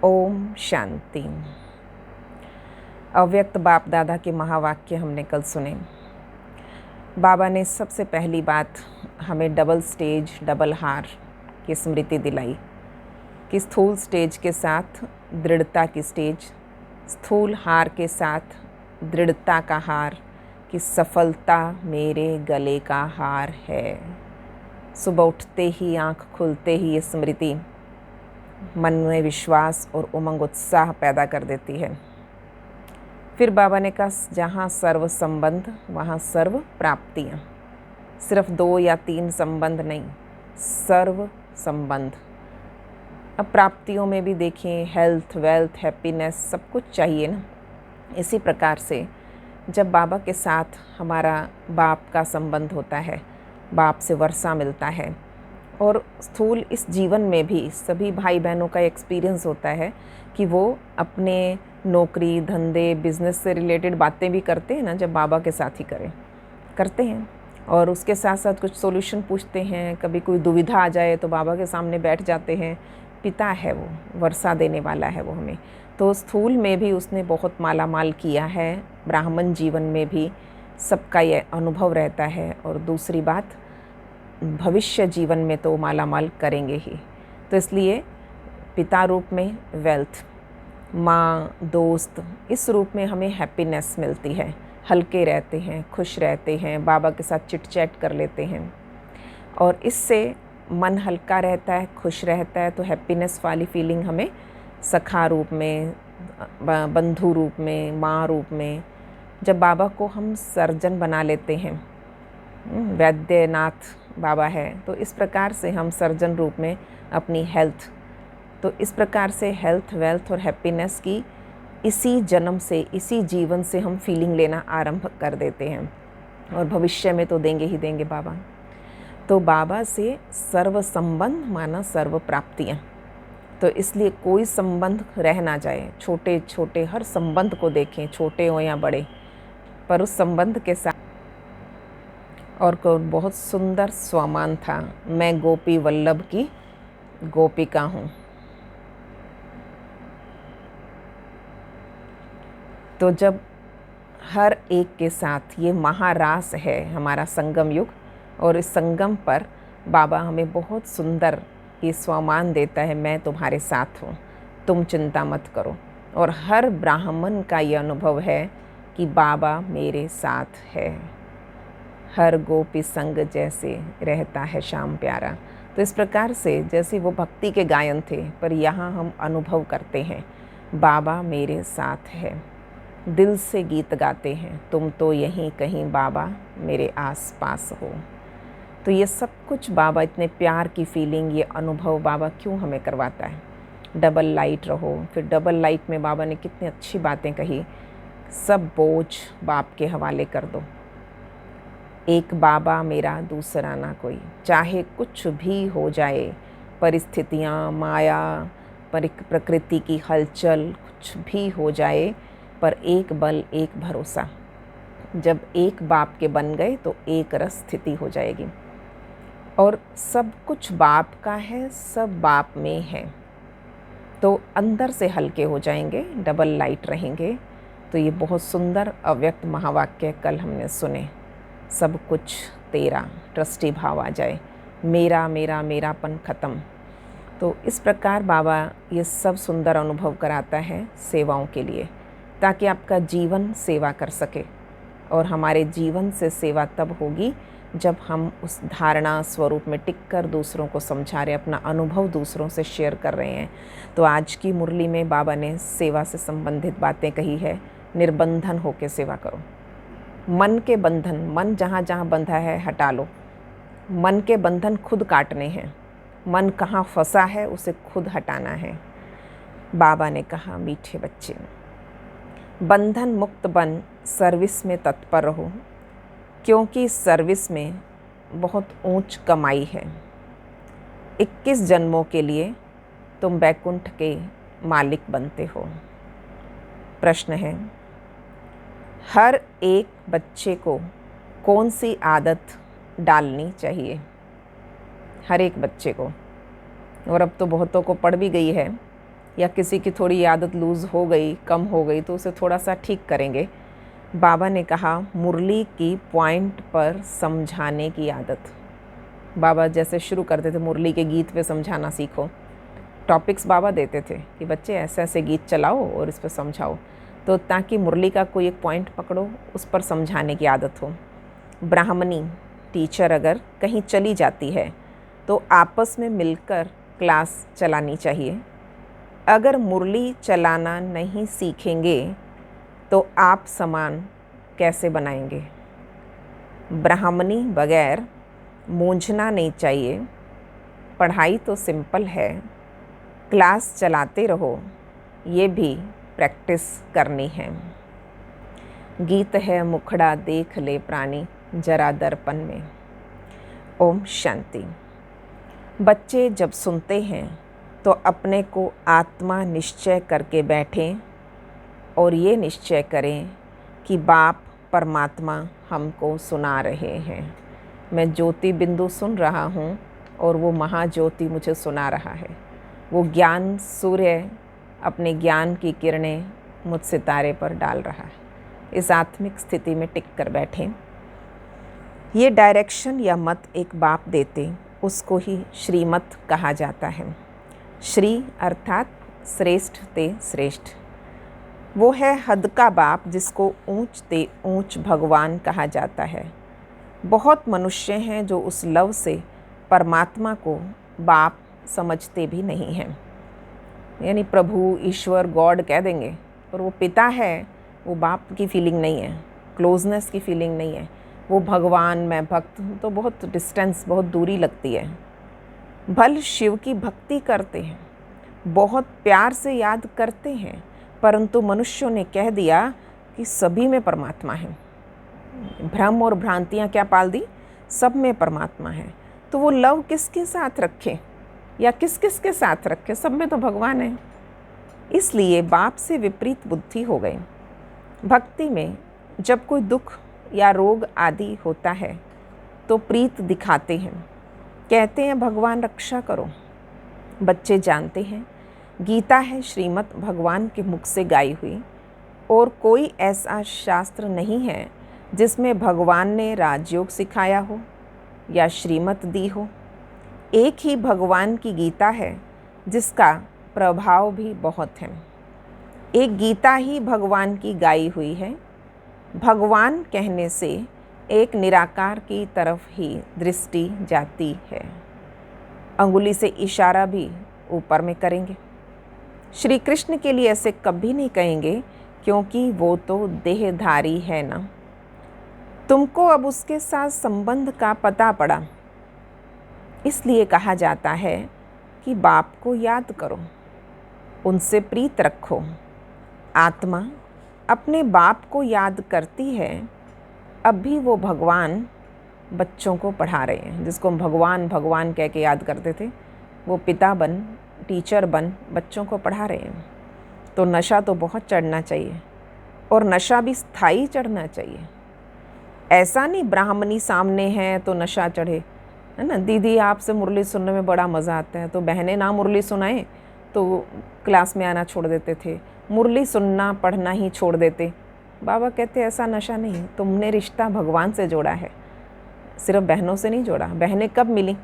ओम शांति। अव्यक्त बाप दादा के महावाक्य हमने कल सुने। बाबा ने सबसे पहली बात हमें डबल स्टेज डबल हार की स्मृति दिलाई कि स्थूल स्टेज के साथ दृढ़ता की स्टेज, स्थूल हार के साथ दृढ़ता का हार, कि सफलता मेरे गले का हार है। सुबह उठते ही, आँख खुलते ही ये स्मृति मन में विश्वास और उमंग उत्साह पैदा कर देती है। फिर बाबा ने कहा, जहाँ सर्व संबंध वहाँ सर्व प्राप्तियाँ। सिर्फ 2 या 3 संबंध नहीं, सर्व संबंध। अब प्राप्तियों में भी देखें, हेल्थ, वेल्थ, हैप्पीनेस, सब कुछ चाहिए ना। इसी प्रकार से जब बाबा के साथ हमारा बाप का संबंध होता है, बाप से वर्षा मिलता है, और स्थूल इस जीवन में भी सभी भाई बहनों का एक्सपीरियंस होता है कि वो अपने नौकरी, धंधे, बिजनेस से रिलेटेड बातें भी करते हैं ना, जब बाबा के साथ ही करते हैं। और उसके साथ साथ कुछ सॉल्यूशन पूछते हैं। कभी कोई दुविधा आ जाए तो बाबा के सामने बैठ जाते हैं। पिता है वो, वर्षा देने वाला है वो हमें। तो स्थूल में भी उसने बहुत माला माल किया है, ब्राह्मण जीवन में भी सबका ये अनुभव रहता है। और दूसरी बात, भविष्य जीवन में तो माला माल करेंगे ही। तो इसलिए पिता रूप में वेल्थ, माँ, दोस्त, इस रूप में हमें हैप्पीनेस मिलती है। हल्के रहते हैं, खुश रहते हैं, बाबा के साथ चिट चैट कर लेते हैं, और इससे मन हल्का रहता है, खुश रहता है। तो हैप्पीनेस वाली फीलिंग हमें सखा रूप में, बंधु रूप में, माँ रूप में, जब बाबा को हम सर्जन बना लेते हैं, वैद्यनाथ बाबा है, तो इस प्रकार से हम सर्जन रूप में अपनी हेल्थ, तो इस प्रकार से हेल्थ, वेल्थ और हैप्पीनेस की इसी जन्म से, इसी जीवन से हम फीलिंग लेना आरंभ कर देते हैं। और भविष्य में तो देंगे ही देंगे बाबा। तो बाबा से सर्व संबंध माना सर्व प्राप्तियाँ। तो इसलिए कोई संबंध रह ना जाए। छोटे छोटे हर संबंध को देखें, छोटे हो या बड़े, पर उस संबंध के साथ। और को बहुत सुंदर स्वमान था, मैं गोपी वल्लभ की गोपिका हूँ। तो जब हर एक के साथ ये महारास है हमारा संगम युग, और इस संगम पर बाबा हमें बहुत सुंदर ये स्वमान देता है, मैं तुम्हारे साथ हूँ, तुम चिंता मत करो। और हर ब्राह्मण का ये अनुभव है कि बाबा मेरे साथ है। हर गोपी संग जैसे रहता है श्याम प्यारा। तो इस प्रकार से जैसे वो भक्ति के गायन थे, पर यहाँ हम अनुभव करते हैं बाबा मेरे साथ है। दिल से गीत गाते हैं, तुम तो यहीं कहीं बाबा मेरे आस पास हो। तो ये सब कुछ बाबा, इतने प्यार की फीलिंग, ये अनुभव बाबा क्यों हमें करवाता है। डबल लाइट रहो। फिर डबल लाइट में बाबा ने कितनी अच्छी बातें कही। सब बोझ बाप के हवाले कर दो। एक बाबा मेरा, दूसरा ना कोई। चाहे कुछ भी हो जाए, परिस्थितियाँ, माया, प्रकृति की हलचल, कुछ भी हो जाए, पर एक बल, एक भरोसा। जब एक बाप के बन गए तो एक रस स्थिति हो जाएगी। और सब कुछ बाप का है, सब बाप में है, तो अंदर से हल्के हो जाएंगे, डबल लाइट रहेंगे। तो ये बहुत सुंदर अव्यक्त महावाक्य कल हमने सुने। सब कुछ तेरा, ट्रस्टी भाव आ जाए, मेरा मेरा मेरापन ख़त्म। तो इस प्रकार बाबा ये सब सुंदर अनुभव कराता है सेवाओं के लिए, ताकि आपका जीवन सेवा कर सके। और हमारे जीवन से सेवा तब होगी जब हम उस धारणा स्वरूप में टिक कर दूसरों को समझा रहे, अपना अनुभव दूसरों से शेयर कर रहे हैं। तो आज की मुरली में बाबा ने सेवा से संबंधित बातें कही है। निर्बंधन होकर सेवा करो। मन के बंधन, मन जहाँ जहाँ बंधा है हटा लो। मन के बंधन खुद काटने हैं। मन कहाँ फंसा है उसे खुद हटाना है। बाबा ने कहा, मीठे बच्चे, बंधन मुक्त बन सर्विस में तत्पर रहो, क्योंकि सर्विस में बहुत ऊंच कमाई है। 21 जन्मों के लिए तुम बैकुंठ के मालिक बनते हो। प्रश्न है, हर एक बच्चे को कौन सी आदत डालनी चाहिए? हर एक बच्चे को। और अब तो बहुतों को पड़ भी गई है या किसी की थोड़ी आदत लूज़ हो गई, कम हो गई, तो उसे थोड़ा सा ठीक करेंगे। बाबा ने कहा मुरली की पॉइंट पर समझाने की आदत। बाबा जैसे शुरू करते थे मुरली के गीत पे समझाना सीखो, टॉपिक्स बाबा देते थे कि बच्चे ऐसे ऐसे गीत चलाओ और इस पर समझाओ, तो ताकि मुरली का कोई एक पॉइंट पकड़ो, उस पर समझाने की आदत हो। ब्राह्मणी टीचर अगर कहीं चली जाती है तो आपस में मिलकर क्लास चलानी चाहिए। अगर मुरली चलाना नहीं सीखेंगे तो आप सामान कैसे बनाएंगे? ब्राह्मणी बगैर मूंझना नहीं चाहिए। पढ़ाई तो सिंपल है, क्लास चलाते रहो, ये भी प्रैक्टिस करनी है। गीत है मुखड़ा देख ले प्राणी जरा दर्पण में। ओम शांति। बच्चे जब सुनते हैं तो अपने को आत्मा निश्चय करके बैठें और ये निश्चय करें कि बाप परमात्मा हमको सुना रहे हैं। मैं ज्योति बिंदु सुन रहा हूँ और वो महाज्योति मुझे सुना रहा है। वो ज्ञान सूर्य अपने ज्ञान की किरणें मुझ सितारे पर डाल रहा है। इस आत्मिक स्थिति में टिक कर बैठें। ये डायरेक्शन या मत एक बाप देते, उसको ही श्रीमत कहा जाता है। श्री अर्थात श्रेष्ठ ते श्रेष्ठ। वो है हद का बाप जिसको ऊंच ते ऊंच भगवान कहा जाता है। बहुत मनुष्य हैं जो उस लव से परमात्मा को बाप समझते भी नहीं हैं, यानी प्रभु ईश्वर गॉड कह देंगे, पर वो पिता है, वो बाप की फीलिंग नहीं है, क्लोजनेस की फीलिंग नहीं है। वो भगवान मैं भक्त हूँ तो बहुत डिस्टेंस, बहुत दूरी लगती है। भल शिव की भक्ति करते हैं, बहुत प्यार से याद करते हैं, परंतु मनुष्यों ने कह दिया कि सभी में परमात्मा है। भ्रम और भ्रांतियाँ क्या पाल दी? सब में परमात्मा है। तो वो लव किसके साथ रखे या किस किस के साथ रखे? सब में तो भगवान है। इसलिए बाप से विपरीत बुद्धि हो गई। भक्ति में जब कोई दुख या रोग आदि होता है तो प्रीत दिखाते हैं, कहते हैं भगवान रक्षा करो। बच्चे जानते हैं गीता है श्रीमत भगवान के मुख से गाई हुई, और कोई ऐसा शास्त्र नहीं है जिसमें भगवान ने राजयोग सिखाया हो या श्रीमत दी हो। एक ही भगवान की गीता है जिसका प्रभाव भी बहुत है। एक गीता ही भगवान की गाई हुई है। भगवान कहने से एक निराकार की तरफ ही दृष्टि जाती है। अंगुली से इशारा भी ऊपर में करेंगे। श्री कृष्ण के लिए ऐसे कभी नहीं कहेंगे, क्योंकि वो तो देहधारी है ना। तुमको अब उसके साथ संबंध का पता पड़ा, इसलिए कहा जाता है कि बाप को याद करो, उनसे प्रीत रखो। आत्मा अपने बाप को याद करती है। अब भी वो भगवान बच्चों को पढ़ा रहे हैं, जिसको हम भगवान भगवान कह के याद करते थे, वो पिता बन, टीचर बन बच्चों को पढ़ा रहे हैं। तो नशा तो बहुत चढ़ना चाहिए, और नशा भी स्थायी चढ़ना चाहिए। ऐसा नहीं ब्राह्मणी सामने है तो नशा चढ़े, है ना। दीदी आपसे मुरली सुनने में बड़ा मज़ा आता है, तो बहनें ना मुरली सुनाएं तो क्लास में आना छोड़ देते थे, मुरली सुनना पढ़ना ही छोड़ देते। बाबा कहते ऐसा नशा नहीं, तुमने रिश्ता भगवान से जोड़ा है, सिर्फ बहनों से नहीं जोड़ा। बहनें कब मिली?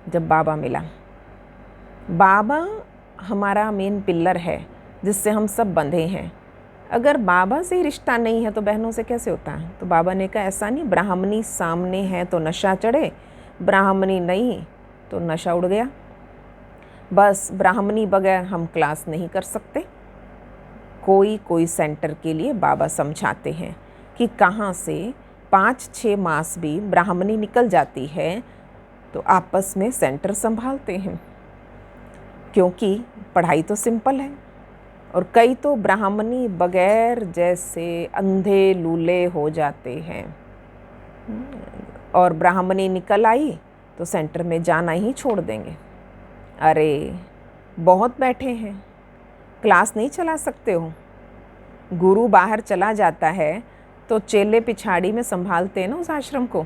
जब बाबा मिला। बाबा हमारा मेन पिल्लर है जिससे हम सब बंधे हैं। अगर बाबा से ही रिश्ता नहीं है तो बहनों से कैसे होता है? तो बाबा ने कहा ऐसा नहीं ब्राह्मणी सामने है तो नशा चढ़े, ब्राह्मणी नहीं तो नशा उड़ गया। बस ब्राह्मणी बगैर हम क्लास नहीं कर सकते। कोई सेंटर के लिए बाबा समझाते हैं कि कहाँ से 5-6 मास भी ब्राह्मणी निकल जाती है तो आपस में सेंटर संभालते हैं, क्योंकि पढ़ाई तो सिंपल है। और कई तो ब्राह्मणी बगैर जैसे अंधे लूले हो जाते हैं, और ब्राह्मणी निकल आई तो सेंटर में जाना ही छोड़ देंगे। अरे बहुत बैठे हैं, क्लास नहीं चला सकते हो। गुरु बाहर चला जाता है तो चेले पिछाड़ी में संभालते हैं ना उस आश्रम को।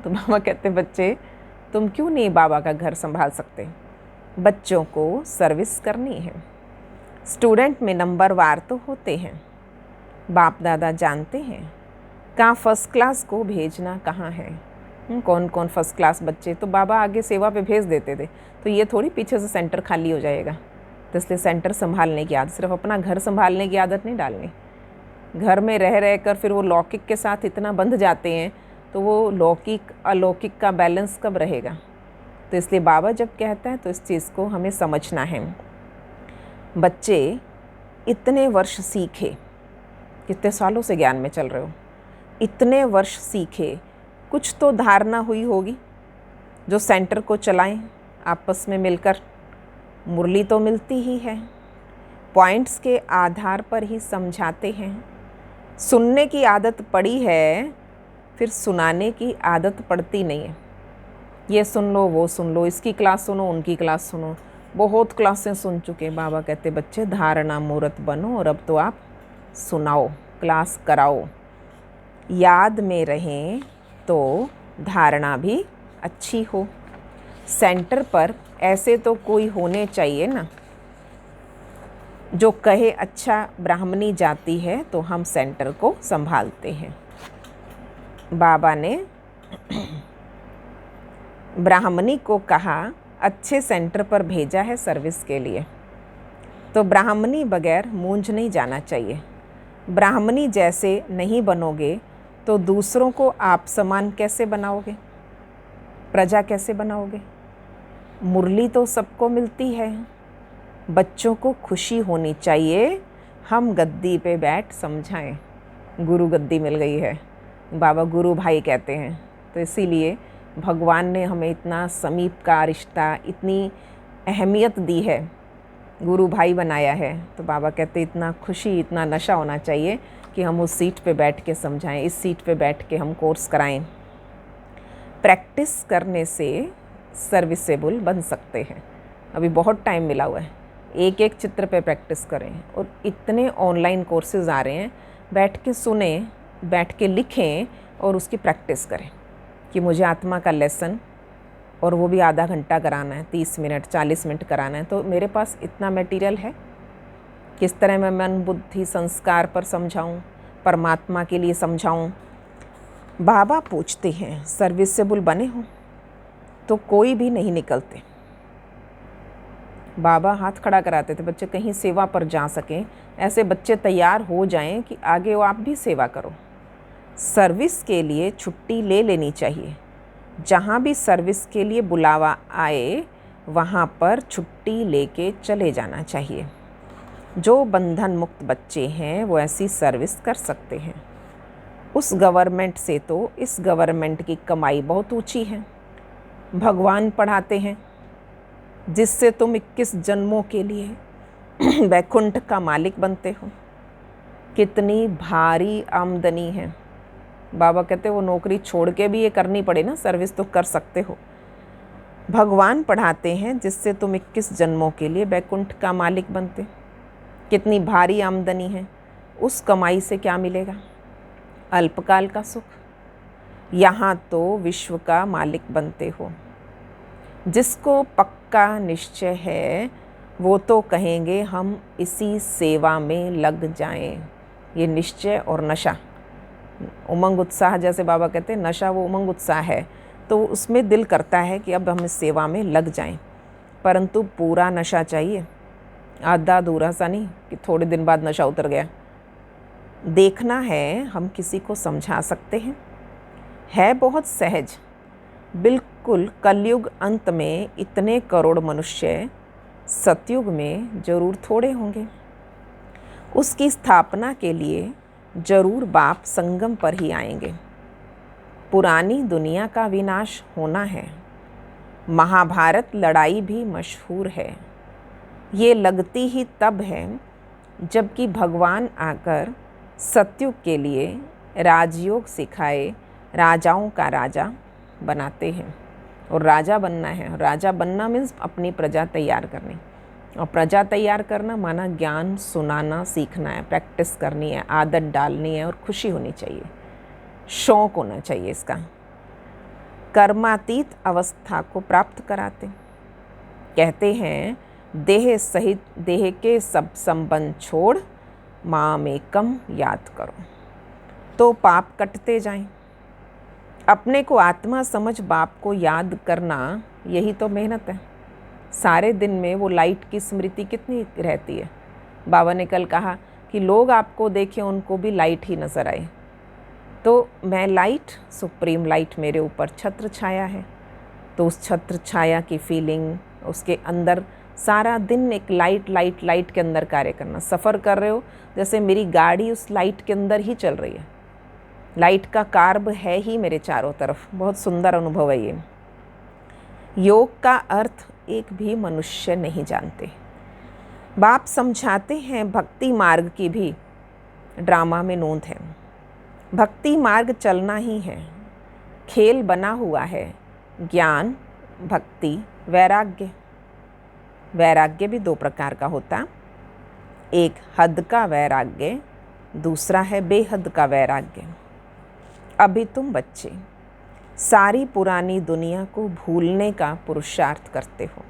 तो बाबा कहते बच्चे तुम क्यों नहीं बाबा का घर संभाल सकते? बच्चों को सर्विस करनी है। स्टूडेंट में नंबरवार तो होते हैं, बाप दादा जानते हैं कहाँ फर्स्ट क्लास को भेजना कहाँ है। कौन कौन फर्स्ट क्लास बच्चे तो बाबा आगे सेवा पे भेज देते थे, तो ये थोड़ी पीछे से सेंटर खाली हो जाएगा। तो इसलिए सेंटर संभालने की आदत, सिर्फ अपना घर संभालने की आदत नहीं डालनी। घर में रह रह कर फिर वो लौकिक के साथ इतना बंध जाते हैं, तो वो लौकिक अलौकिक का बैलेंस कब रहेगा। तो इसलिए बाबा जब कहता है तो इस चीज़ को हमें समझना है। बच्चे इतने वर्ष सीखे, कितने सालों से ज्ञान में चल रहे हो, इतने वर्ष सीखे, कुछ तो धारणा हुई होगी जो सेंटर को चलाएं आपस में मिलकर। मुरली तो मिलती ही है, पॉइंट्स के आधार पर ही समझाते हैं। सुनने की आदत पड़ी है, फिर सुनाने की आदत पड़ती नहीं है। ये सुन लो, वो सुन लो, इसकी क्लास सुनो, उनकी क्लास सुनो, बहुत क्लासें सुन चुके। बाबा कहते बच्चे धारणा मूर्त बनो और अब तो आप सुनाओ, क्लास कराओ। याद में रहें तो धारणा भी अच्छी हो। सेंटर पर ऐसे तो कोई होने चाहिए ना जो कहे अच्छा ब्राह्मणी जाति है तो हम सेंटर को संभालते हैं। बाबा ने ब्राह्मणी को कहा अच्छे सेंटर पर भेजा है सर्विस के लिए, तो ब्राह्मणी बगैर मूंझ नहीं जाना चाहिए। ब्राह्मणी जैसे नहीं बनोगे तो दूसरों को आप समान कैसे बनाओगे, प्रजा कैसे बनाओगे। मुरली तो सबको मिलती है, बच्चों को खुशी होनी चाहिए। हम गद्दी पे बैठ समझाएं, गुरु गद्दी मिल गई है, बाबा गुरु भाई कहते हैं। तो इसीलिए भगवान ने हमें इतना समीप का रिश्ता, इतनी अहमियत दी है, गुरु भाई बनाया है। तो बाबा कहते इतना खुशी, इतना नशा होना चाहिए कि हम उस सीट पे बैठ के समझाएं, इस सीट पे बैठ के हम कोर्स कराएं। प्रैक्टिस करने से सर्विसेबल बन सकते हैं। अभी बहुत टाइम मिला हुआ है, एक एक चित्र पे प्रैक्टिस करें। और इतने ऑनलाइन कोर्सेज आ रहे हैं, बैठ के सुने, बैठ के लिखें और उसकी प्रैक्टिस करें कि मुझे आत्मा का लेसन, और वो भी आधा घंटा कराना है, 30 मिनट 40 मिनट कराना है। तो मेरे पास इतना मटेरियल है, किस तरह मैं मन बुद्धि संस्कार पर समझाऊं, परमात्मा के लिए समझाऊं। बाबा पूछते हैं सर्विसेबल बने हो तो कोई भी नहीं निकलते। बाबा हाथ खड़ा कराते थे बच्चे कहीं सेवा पर जा सकें, ऐसे बच्चे तैयार हो जाएं कि आगे वो आप भी सेवा करो। सर्विस के लिए छुट्टी ले लेनी चाहिए। जहाँ भी सर्विस के लिए बुलावा आए वहाँ पर छुट्टी लेके चले जाना चाहिए। जो बंधन मुक्त बच्चे हैं वो ऐसी सर्विस कर सकते हैं। उस गवर्नमेंट से तो इस गवर्नमेंट की कमाई बहुत ऊंची है। भगवान पढ़ाते हैं जिससे तुम 21 जन्मों के लिए वैकुंठ का मालिक बनते हो। कितनी भारी आमदनी है। बाबा कहते वो नौकरी छोड़ के भी ये करनी पड़े ना, सर्विस तो कर सकते हो। भगवान पढ़ाते हैं जिससे तुम 21 जन्मों के लिए वैकुंठ का मालिक बनते। कितनी भारी आमदनी है। उस कमाई से क्या मिलेगा? अल्पकाल का सुख। यहाँ तो विश्व का मालिक बनते हो। जिसको पक्का निश्चय है वो तो कहेंगे हम इसी सेवा में लग जाएं। ये निश्चय और नशा, उमंग उत्साह, जैसे बाबा कहते हैं नशा वो उमंग उत्साह है, तो उसमें दिल करता है कि अब हम इस सेवा में लग जाएं। परंतु पूरा नशा चाहिए, आधा अधूरा सा नहीं कि थोड़े दिन बाद नशा उतर गया। देखना है हम किसी को समझा सकते हैं, है बहुत सहज। बिल्कुल कलयुग अंत में इतने करोड़ मनुष्य, सतयुग में जरूर थोड़े होंगे। उसकी स्थापना के लिए जरूर बाप संगम पर ही आएंगे। पुरानी दुनिया का विनाश होना है। महाभारत लड़ाई भी मशहूर है। ये लगती ही तब है जबकि भगवान आकर सतयुग के लिए राजयोग सिखाए, राजाओं का राजा बनाते हैं। और राजा बनना है, राजा बनना मीन्स अपनी प्रजा तैयार करनी। और प्रजा तैयार करना माना ज्ञान सुनाना सीखना है, प्रैक्टिस करनी है, आदत डालनी है और खुशी होनी चाहिए, शौक होना चाहिए इसका। कर्मातीत अवस्था को प्राप्त कराते। कहते हैं देह सहित देह के सब संबंध छोड़ माम एकम याद करो, तो पाप कटते जाएं। अपने को आत्मा समझ बाप को याद करना, यही तो मेहनत है। सारे दिन में वो लाइट की स्मृति कितनी रहती है। बाबा ने कल कहा कि लोग आपको देखें, उनको भी लाइट ही नज़र आए। तो मैं लाइट, सुप्रीम लाइट मेरे ऊपर छत्र छाया है, तो उस छत्र छाया की फीलिंग, उसके अंदर सारा दिन एक लाइट लाइट लाइट के अंदर कार्य करना। सफ़र कर रहे हो, जैसे मेरी गाड़ी उस लाइट के अंदर ही चल रही है। लाइट का कार्ब है ही मेरे चारों तरफ। बहुत सुंदर अनुभव है ये। योग का अर्थ एक भी मनुष्य नहीं जानते। बाप समझाते हैं भक्ति मार्ग की भी ड्रामा में नोंद है। भक्ति मार्ग चलना ही है, खेल बना हुआ है। ज्ञान, भक्ति, वैराग्य। वैराग्य भी दो प्रकार का होता, एक हद का वैराग्य, दूसरा है बेहद का वैराग्य। अभी तुम बच्चे सारी पुरानी दुनिया को भूलने का पुरुषार्थ करते हो,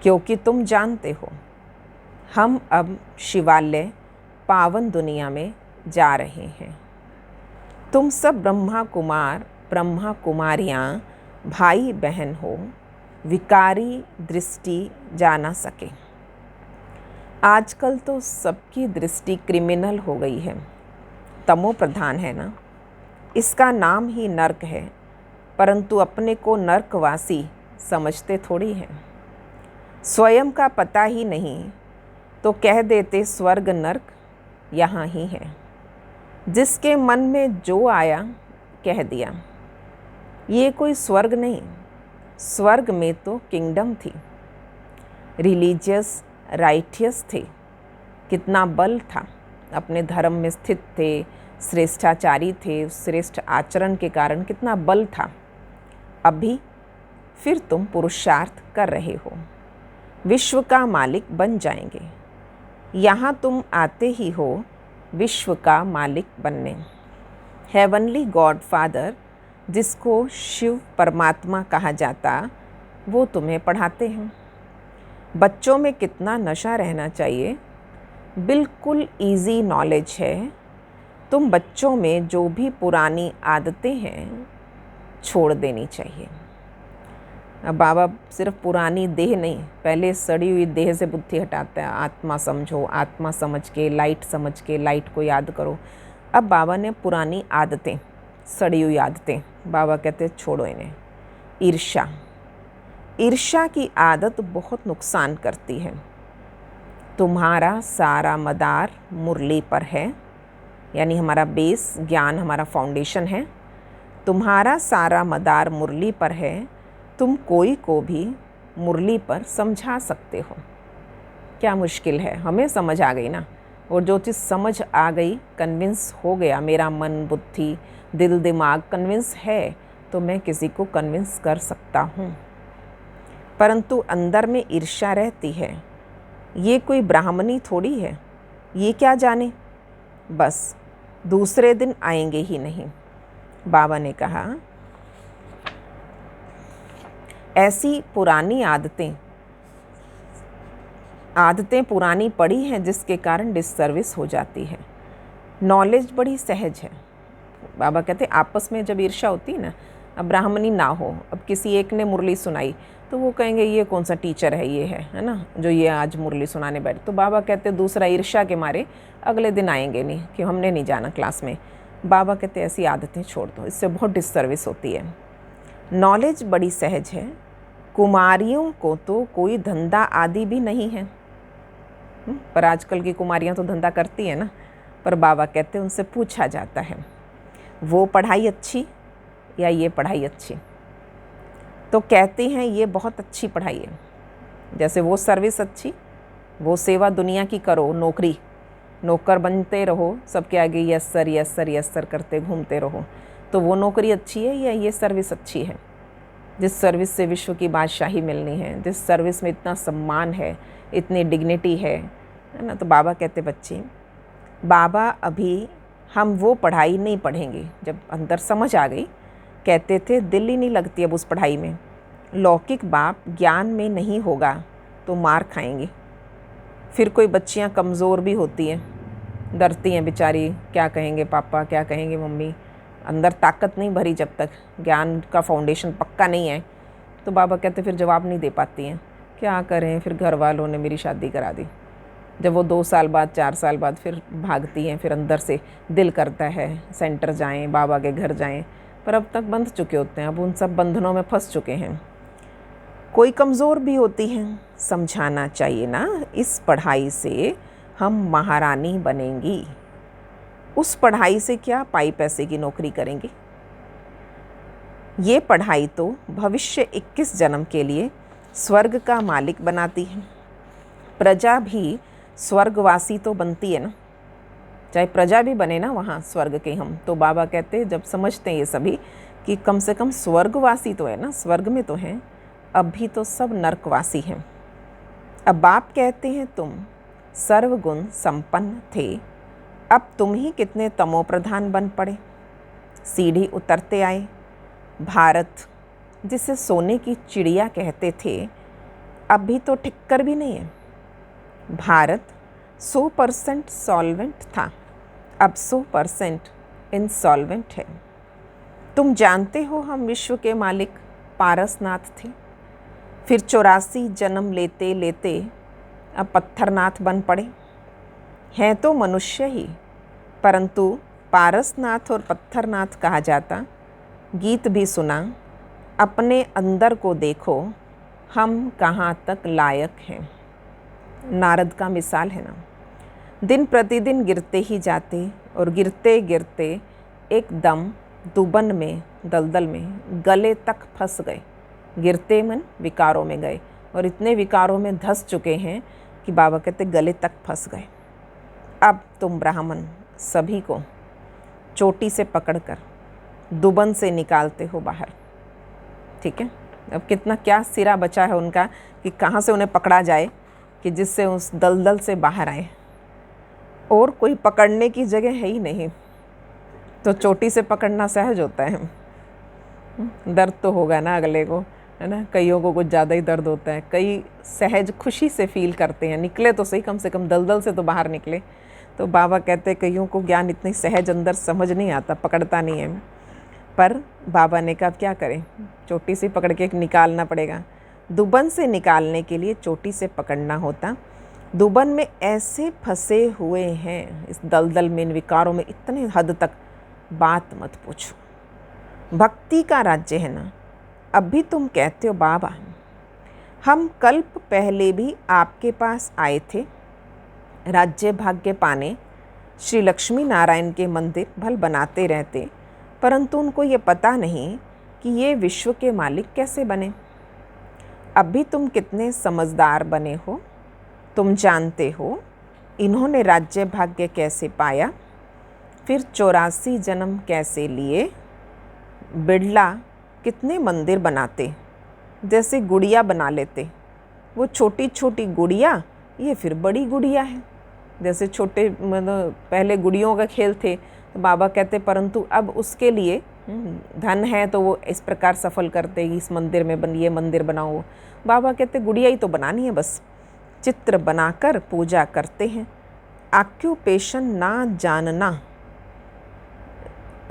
क्योंकि तुम जानते हो हम अब शिवालय पावन दुनिया में जा रहे हैं। तुम सब ब्रह्मा कुमार, ब्रह्मा कुमारियाँ, भाई बहन हो, विकारी दृष्टि जा ना सके। आजकल तो सबकी दृष्टि क्रिमिनल हो गई है, तमो प्रधान है ना। इसका नाम ही नर्क है, परंतु अपने को नर्कवासी समझते थोड़ी हैं। स्वयं का पता ही नहीं तो कह देते स्वर्ग नर्क यहाँ ही है। जिसके मन में जो आया कह दिया। ये कोई स्वर्ग नहीं, स्वर्ग में तो किंगडम थी। रिलीजियस राइटियस थे, कितना बल था, अपने धर्म में स्थित थे, श्रेष्ठाचारी थे, श्रेष्ठ आचरण के कारण कितना बल था। अभी फिर तुम पुरुषार्थ कर रहे हो, विश्व का मालिक बन जाएंगे। यहाँ तुम आते ही हो विश्व का मालिक बनने। हेवनली गॉड फादर, जिसको शिव परमात्मा कहा जाता, वो तुम्हें पढ़ाते हैं। बच्चों में कितना नशा रहना चाहिए, बिल्कुल इजी नॉलेज है। तुम बच्चों में जो भी पुरानी आदतें हैं छोड़ देनी चाहिए। अब बाबा सिर्फ पुरानी देह नहीं, पहले सड़ी हुई देह से बुद्धि हटाता है। आत्मा समझो, आत्मा समझ के, लाइट समझ के लाइट को याद करो। अब बाबा ने पुरानी आदतें, सड़ी हुई आदतें, बाबा कहते हैं छोड़ो इन्हें। ईर्ष्या, ईर्ष्या की आदत बहुत नुकसान करती है। तुम्हारा सारा मदार मुरली पर है, यानी हमारा बेस ज्ञान, हमारा फाउंडेशन है। तुम्हारा सारा मदार मुरली पर है। तुम कोई को भी मुरली पर समझा सकते हो। क्या मुश्किल है, हमें समझ आ गई ना। और जो चीज़ समझ आ गई, कन्विंस हो गया, मेरा मन बुद्धि दिल दिमाग कन्विंस है, तो मैं किसी को कन्विंस कर सकता हूँ। परंतु अंदर में ईर्ष्या रहती है। ये कोई ब्राह्मणी थोड़ी है, ये क्या जाने, बस दूसरे दिन आएंगे ही नहीं। बाबा ने कहा ऐसी पुरानी आदतें पुरानी पड़ी हैं, जिसके कारण डिससर्विस हो जाती है। नॉलेज बड़ी सहज है। बाबा कहते आपस में जब ईर्ष्या होती है ना, अब ब्राह्मणी ना हो, अब किसी एक ने मुरली सुनाई तो वो कहेंगे ये कौन सा टीचर है, ये है ना, जो ये आज मुरली सुनाने बैठे। तो बाबा कहते दूसरा ईर्ष्या के मारे अगले दिन आएंगे नहीं, कि हमने नहीं जाना क्लास में। बाबा कहते ऐसी आदतें छोड़ दो, इससे बहुत डिससर्विस होती है। नॉलेज बड़ी सहज है। कुमारियों को तो कोई धंधा आदि भी नहीं है, पर आजकल की कुमारियाँ तो धंधा करती हैं ना। पर बाबा कहते उनसे पूछा जाता है वो पढ़ाई अच्छी या ये पढ़ाई अच्छी, तो कहते हैं ये बहुत अच्छी पढ़ाई है। जैसे वो सर्विस अच्छी, वो सेवा दुनिया की करो, नौकरी, नौकर बनते रहो, सबके आगे yes sir yes sir yes sir करते घूमते रहो, तो वो नौकरी अच्छी है या ये सर्विस अच्छी है? जिस सर्विस से विश्व की बादशाही मिलनी है, जिस सर्विस में इतना सम्मान है, इतनी डिग्निटी है ना। तो बाबा कहते बच्चे, बाबा अभी हम वो पढ़ाई नहीं पढ़ेंगे। जब अंदर समझ आ गई, कहते थे दिल ही नहीं लगती अब उस पढ़ाई में। लौकिक बाप ज्ञान में नहीं होगा, तो मार खाएंगी। फिर कोई बच्चियां कमज़ोर भी होती हैं, डरती हैं बेचारी, क्या कहेंगे पापा, क्या कहेंगे मम्मी, अंदर ताकत नहीं भरी, जब तक ज्ञान का फाउंडेशन पक्का नहीं है तो बाबा कहते फिर जवाब नहीं दे पाती हैं। क्या करें, फिर घर वालों ने मेरी शादी करा दी। जब वो 2 साल बाद 4 साल बाद फिर भागती हैं, फिर अंदर से दिल करता है सेंटर जाएं, बाबा के घर जाएं, पर अब तक बंध चुके होते हैं, अब उन सब बंधनों में फंस चुके हैं। कोई कमज़ोर भी होती हैं, समझाना चाहिए ना, इस पढ़ाई से हम महारानी बनेंगी। उस पढ़ाई से क्या पाई पैसे की नौकरी करेंगी। ये पढ़ाई तो भविष्य 21 जन्म के लिए स्वर्ग का मालिक बनाती है। प्रजा भी स्वर्गवासी तो बनती है ना, चाहे प्रजा भी बने ना वहाँ स्वर्ग के हम, तो बाबा कहते हैं जब समझते हैं ये सभी कि कम से कम स्वर्गवासी तो है ना, स्वर्ग में तो हैं, अब भी तो सब नरकवासी हैं। अब बाप कहते हैं तुम सर्वगुण संपन्न थे, अब तुम ही कितने तमोप्रधान बन पड़े। सीढ़ी उतरते आए। भारत जिसे सोने की चिड़िया कहते थे, अब भी तो ठिक्कर भी नहीं है। भारत 100% सॉल्वेंट था, अब 100% इंसॉल्वेंट है। तुम जानते हो हम विश्व के मालिक पारसनाथ थे, फिर 84 जन्म लेते लेते अब पत्थरनाथ बन पड़े। हैं तो मनुष्य ही, परंतु पारसनाथ और पत्थरनाथ कहा जाता। गीत भी सुना, अपने अंदर को देखो, हम कहाँ तक लायक हैं। नारद का मिसाल है ना, दिन प्रतिदिन गिरते ही जाते और गिरते गिरते एकदम दुबन में, दलदल में गले तक फंस गए। गिरते मन विकारों में गए और इतने विकारों में धंस चुके हैं कि बाबा कहते गले तक फंस गए। अब तुम ब्राह्मण सभी को चोटी से पकड़कर दुबन से निकालते हो बाहर, ठीक है। अब कितना क्या सिरा बचा है उनका कि कहाँ से उन्हें पकड़ा जाए कि जिससे उस दलदल से बाहर आए, और कोई पकड़ने की जगह है ही नहीं, तो चोटी से पकड़ना सहज होता है। दर्द तो होगा ना अगले को, है ना, कईयों को कुछ ज़्यादा ही दर्द होता है, कई सहज खुशी से फील करते हैं, निकले तो सही, कम से कम दलदल से तो बाहर निकले। तो बाबा कहते हैं कईयों को ज्ञान इतनी सहज अंदर समझ नहीं आता, पकड़ता नहीं है, पर बाबा ने कहा क्या करें, चोटी से पकड़ के निकालना पड़ेगा। दुबन से निकालने के लिए चोटी से पकड़ना होता। दुबन में ऐसे फंसे हुए हैं, इस दलदल में, इन विकारों में इतने हद तक, बात मत पूछो। भक्ति का राज्य है ना। अब भी तुम कहते हो बाबा हम कल्प पहले भी आपके पास आए थे राज्य भाग्य पाने, श्री लक्ष्मी नारायण के मंदिर भल बनाते रहते, परंतु उनको ये पता नहीं कि ये विश्व के मालिक कैसे बने। अब भी तुम कितने समझदार बने हो, तुम जानते हो इन्होंने राज्य भाग्य कैसे पाया, फिर 84 जन्म कैसे लिए। बिड़ला कितने मंदिर बनाते, जैसे गुड़िया बना लेते, वो छोटी छोटी गुड़िया, ये फिर बड़ी गुड़िया है। जैसे छोटे मतलब पहले गुड़ियों का खेल थे, तो बाबा कहते परंतु अब उसके लिए धन है तो वो इस प्रकार सफल करते, इस मंदिर में ये मंदिर बनाओ। बाबा कहते गुड़िया ही तो बनानी है, बस चित्र बनाकर पूजा करते हैं। ऑक्यूपेशन ना जानना,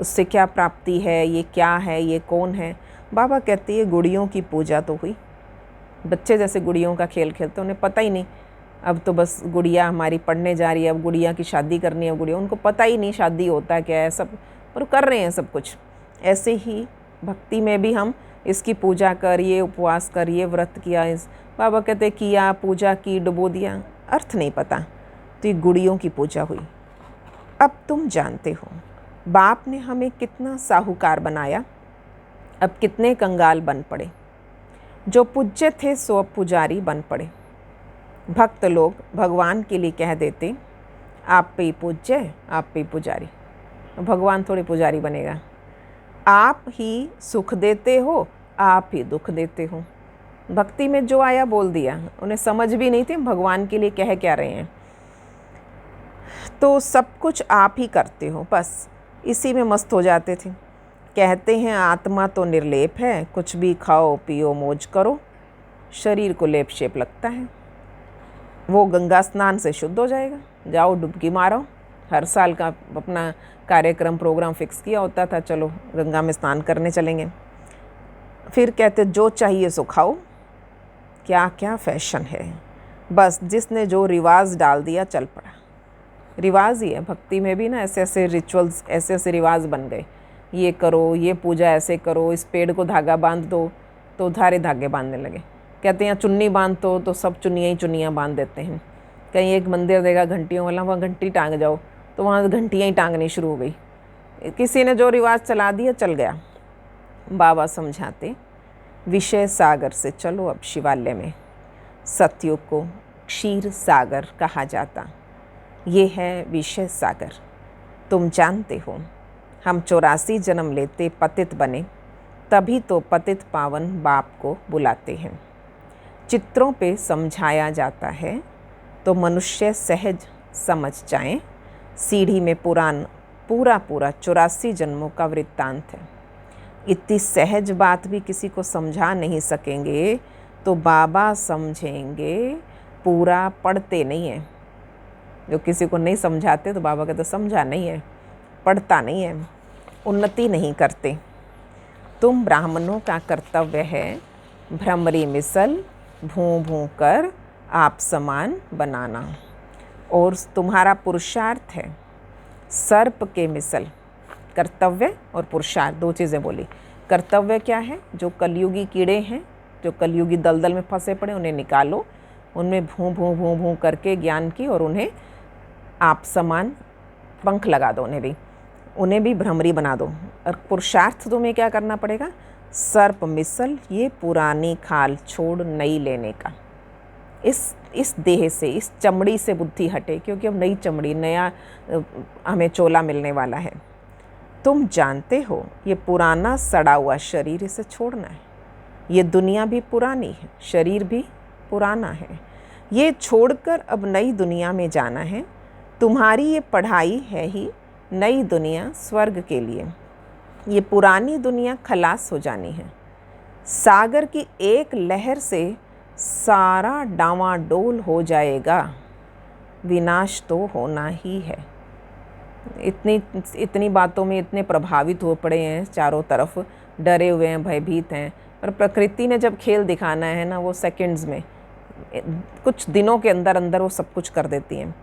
उससे क्या प्राप्ति है, ये क्या है, ये कौन है। बाबा कहते हैं गुड़ियों की पूजा तो हुई। बच्चे जैसे गुड़ियों का खेल खेलते, उन्हें पता ही नहीं, अब तो बस गुड़िया हमारी पढ़ने जा रही है, अब गुड़िया की शादी करनी है, गुड़िया, उनको पता ही नहीं शादी होता है क्या है, सब और कर रहे हैं सब कुछ। ऐसे ही भक्ति में भी हम इसकी पूजा कर, ये उपवास कर, ये व्रत किया, इस बाबा कहते किया, पूजा की, डुबो दिया, अर्थ नहीं पता, तो ये गुड़ियों की पूजा हुई। अब तुम जानते हो बाप ने हमें कितना साहूकार बनाया, अब कितने कंगाल बन पड़े। जो पूज्य थे सो अब पुजारी बन पड़े। भक्त लोग भगवान के लिए कह देते आप पे पूज्य, आप पे पुजारी। भगवान थोड़े पुजारी बनेगा। आप ही सुख देते हो, आप ही दुख देते हो। भक्ति में जो आया बोल दिया, उन्हें समझ भी नहीं थी भगवान के लिए कह क्या रहे हैं, तो सब कुछ आप ही करते हो, बस इसी में मस्त हो जाते थे। कहते हैं आत्मा तो निर्लेप है, कुछ भी खाओ पियो मौज करो, शरीर को लेप शेप लगता है। वो गंगा स्नान से शुद्ध हो जाएगा। जाओ डुबकी मारो। हर साल का अपना कार्यक्रम प्रोग्राम फिक्स किया होता था, चलो गंगा में स्नान करने चलेंगे। फिर कहते जो चाहिए सो खाओ। क्या क्या फैशन है, बस जिसने जो रिवाज डाल दिया चल पड़ा। रिवाज ही है भक्ति में भी ना, ऐसे ऐसे रिचुअल्स, ऐसे ऐसे रिवाज बन गए। ये करो, ये पूजा ऐसे करो, इस पेड़ को धागा बांध दो तो धारे धागे बांधने लगे। कहते हैं चुन्नी बांध दो तो सब चुन्नियाँ ही चुन्नियाँ बांध देते हैं। कहीं एक मंदिर देगा घंटियों वाला, वहाँ घंटी टांग जाओ तो वहाँ घंटियाँ ही टांगनी शुरू हो गई। किसी ने जो रिवाज चला दिया चल गया। बाबा समझाते विषय सागर से चलो अब शिवालय में। सतयुग को क्षीर सागर कहा जाता, ये है विषय सागर। तुम जानते हो हम 84 जन्म लेते पतित बने, तभी तो पतित पावन बाप को बुलाते हैं। चित्रों पे समझाया जाता है तो मनुष्य सहज समझ जाएं। सीढ़ी में पुराण पूरा 84 जन्मों का वृत्तांत है। इतनी सहज बात भी किसी को समझा नहीं सकेंगे तो बाबा समझेंगे। पूरा पढ़ते नहीं है। जो किसी को नहीं समझाते तो बाबा कहते समझा नहीं है, पढ़ता नहीं है, उन्नति नहीं करते। तुम ब्राह्मणों का कर्तव्य है भ्रमरी मिसल भूं भूं कर आप समान बनाना, और तुम्हारा पुरुषार्थ है सर्प के मिसल। कर्तव्य और पुरुषार्थ दो चीज़ें बोली। कर्तव्य क्या है? जो कलयुगी कीड़े हैं, जो कलयुगी दलदल में फंसे पड़े, उन्हें निकालो, उनमें भूं भूं भूं भूं करके ज्ञान की, और उन्हें आप समान पंख लगा दो, उन्हें भी भ्रमरी बना दो। और पुरुषार्थ तुम्हें क्या करना पड़ेगा? सर्प मिसल, ये पुरानी खाल छोड़ नई लेने का। इस देह से, इस चमड़ी से बुद्धि हटे, क्योंकि अब नई चमड़ी, नया हमें चोला मिलने वाला है। तुम जानते हो ये पुराना सड़ा हुआ शरीर, इसे छोड़ना है। ये दुनिया भी पुरानी है, शरीर भी पुराना है, ये छोड़कर अब नई दुनिया में जाना है। तुम्हारी ये पढ़ाई है ही नई दुनिया स्वर्ग के लिए। ये पुरानी दुनिया खलास हो जानी है। सागर की एक लहर से सारा डामाडोल हो जाएगा, विनाश तो होना ही है। इतनी बातों में इतने प्रभावित हो पड़े हैं, चारों तरफ डरे हुए हैं, भयभीत हैं। पर प्रकृति ने जब खेल दिखाना है ना, वो सेकंड्स में, कुछ दिनों के अंदर अंदर वो सब कुछ कर देती हैं।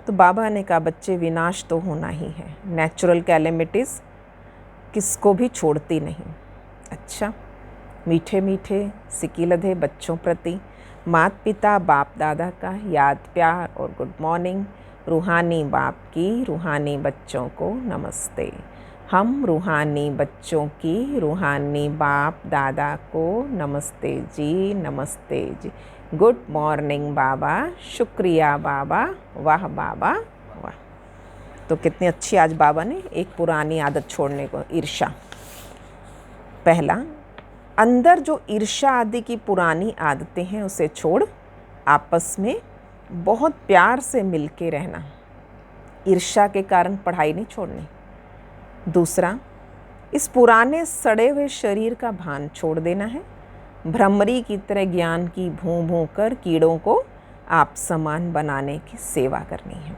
तो बाबा ने कहा बच्चे विनाश तो होना ही है। नेचुरल कैलेमिटीज़ किसको भी छोड़ती नहीं। अच्छा, मीठे मीठे सिकी लधे बच्चों प्रति माता पिता बाप दादा का याद प्यार और गुड मॉर्निंग। रूहानी बाप की रूहानी बच्चों को नमस्ते। हम रूहानी बच्चों की रूहानी बाप दादा को नमस्ते जी, नमस्ते जी। गुड मॉर्निंग बाबा, शुक्रिया बाबा, वाह बाबा वाह। तो कितनी अच्छी आज बाबा ने एक पुरानी आदत छोड़ने को, ईर्ष्या। पहला, अंदर जो ईर्ष्या आदि की पुरानी आदतें हैं उसे छोड़, आपस में बहुत प्यार से मिलके रहना। ईर्ष्या के कारण पढ़ाई नहीं छोड़नी। दूसरा, इस पुराने सड़े हुए शरीर का भान छोड़ देना है। भ्रमरी की तरह ज्ञान की भूं भूं कर कीड़ों को आप समान बनाने की सेवा करनी है।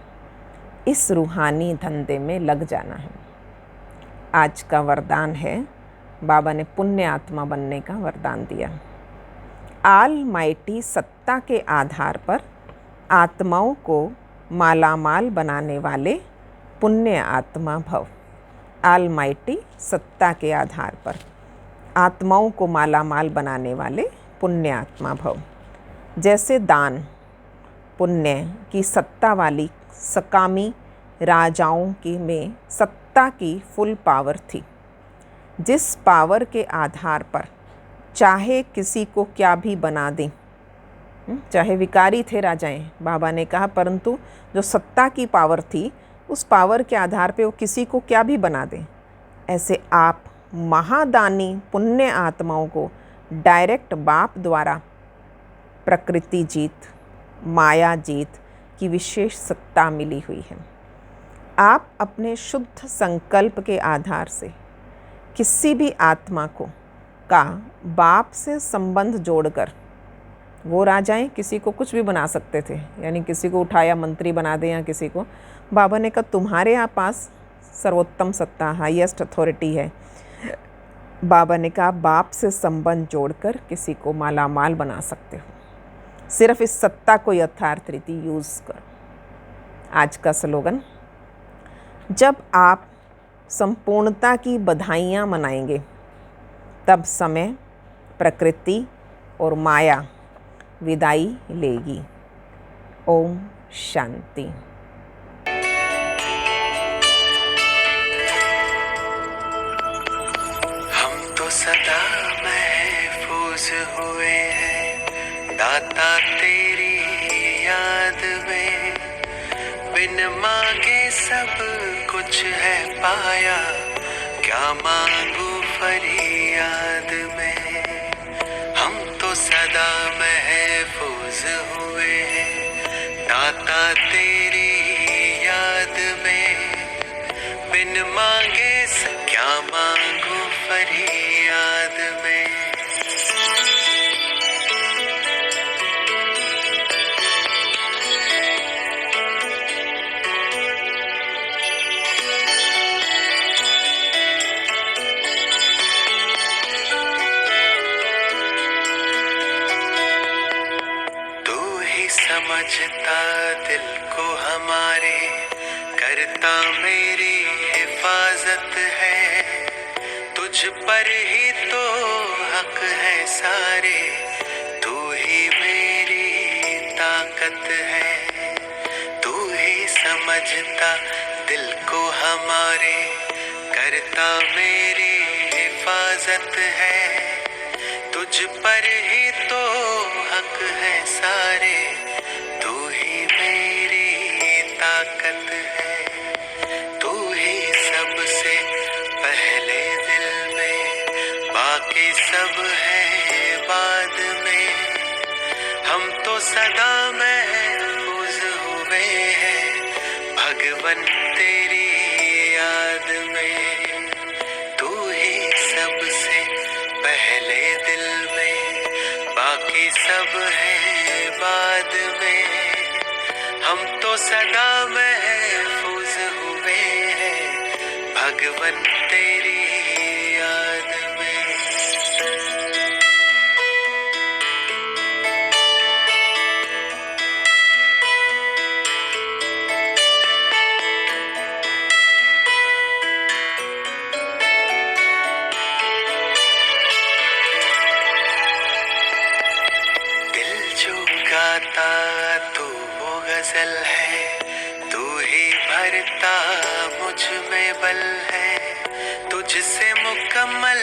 इस रूहानी धंधे में लग जाना है। आज का वरदान है, बाबा ने पुण्य आत्मा बनने का वरदान दिया। ऑलमाइटी सत्ता के आधार पर आत्माओं को मालामाल बनाने वाले पुण्य आत्मा भव। ऑलमाइटी सत्ता के आधार पर आत्माओं को मालामाल बनाने वाले पुण्य आत्मा भव। जैसे दान पुण्य की सत्ता वाली सकामी राजाओं की में सत्ता की फुल पावर थी, जिस पावर के आधार पर चाहे किसी को क्या भी बना दें। चाहे विकारी थे राजाएं, बाबा ने कहा, परंतु जो सत्ता की पावर थी, उस पावर के आधार पे वो किसी को क्या भी बना दें। ऐसे आप महादानी पुण्य आत्माओं को डायरेक्ट बाप द्वारा प्रकृति जीत, माया जीत की विशेष सत्ता मिली हुई है। आप अपने शुद्ध संकल्प के आधार से किसी भी आत्मा को का बाप से संबंध जोड़कर वो राजाएं किसी को कुछ भी बना सकते थे, यानी किसी को उठाया मंत्री बना दें या किसी को। बाबा ने कहा तुम्हारे यहाँ पास सर्वोत्तम सत्ता, हाईएस्ट अथॉरिटी है। बाबा ने कहा बाप से संबंध जोड़कर किसी को माला माल बना सकते हो, सिर्फ इस सत्ता को यथार्थ रीति यूज़ करो। आज का स्लोगन, जब आप संपूर्णता की बधाइयाँ मनाएंगे तब समय, प्रकृति और माया विदाई लेगी। ओम शांति। हम तो सदा महफूज हुए हैं दाता तेरी याद में, बिन मांगे सब कुछ है पाया, क्या मांगू फरियाद में। हम तो सदा महफूज हुए हैं दाता तेरी याद में, बिन मांगे क्या मांगू फरियाद में। समझता दिल को हमारे, करता मेरी हिफाजत है, तुझ पर ही तो हक है सारे, तू ही मेरी ताकत है। तू ही समझता दिल को हमारे, करता मेरी हिफाजत है, तुझ पर ही तो हक है सारे, तू ही मेरी ताकत है। तू ही सबसे पहले दिल में, बाकी सब है बाद में। हम तो सदा महफूज हुए हैं भगवन तेरी याद में। तू ही सबसे पहले दिल में, बाकी सब है बाद में। हम तो सदा महफूज हुए हैं भगवन तेरी याद में। गाता तू वो गजल है, तू ही भरता मुझ में बल है, तुझसे मुकम्मल